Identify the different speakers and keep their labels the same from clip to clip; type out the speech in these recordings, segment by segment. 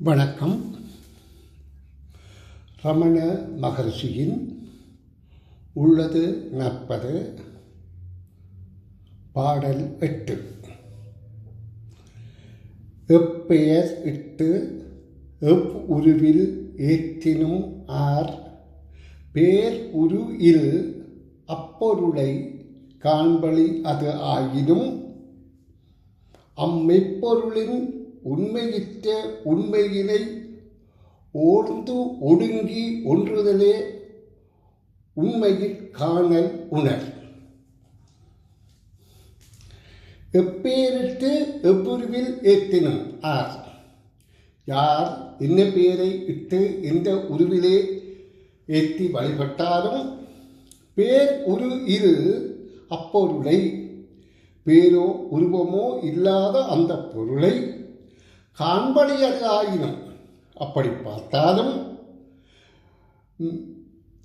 Speaker 1: வணக்கம். ரமண மகர்ஷியின் உள்ளது நற்பது பாடல் 8. எப்பெயர் இட்டு எவ்வுருவில் ஏற்றினும் ஆர் பேர் உரு இல் அப்பொருளை காண்பழி அது ஆயினும் அம்மெப்பொருளின் உண்மையிற்ற உண்மையினை ஓர்ந்து ஒடுங்கி ஒன்றுதலே உண்மையில் காணல் உணர். எப்பேரிட்டு எவ்வுருவில் ஏற்றினும் ஆர், யார் என்ன பேரை இட்டு எந்த உருவிலே ஏற்றி வழிபட்டாலும் பேர் உரு இரு அப்பொருளை, பேரோ உருவமோ இல்லாத அந்த பொருளை காண்பழி அது ஆயினும், அப்படி பார்த்தாலும்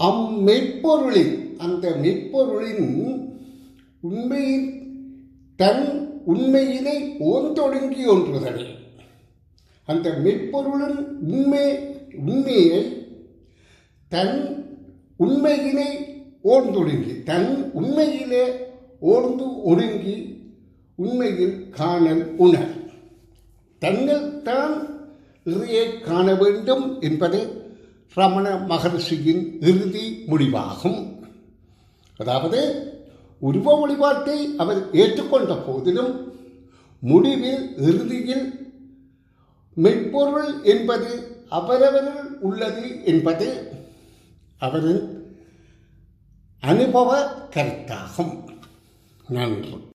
Speaker 1: அம்மெய்ப்பொருளின் அந்த மெய்ப்பொருளின் உண்மையின் தன் உண்மையினை ஓந்தொடுங்கி ஒன்றுதலே, அந்த மெய்ப்பொருளின் உண்மையை தன் உண்மையினை ஓர்ந்தொடுங்கி, தன் உண்மையிலே ஓர்ந்து ஒடுங்கி உண்மையில் காணல் உணர். தன்னில் தான் இறையை காண வேண்டும் என்பது ரமண மகர்ஷியின் இறுதி முடிவாகும். அதாவது உருவ வழிபாட்டை அவர் ஏற்றுக்கொண்ட போதிலும் முடிவில் இறுதியில் மெய்ப்பொருள் என்பது அவரவரில் உள்ளது என்பது அவரின் அனுபவ கருத்தாகும். நன்றி.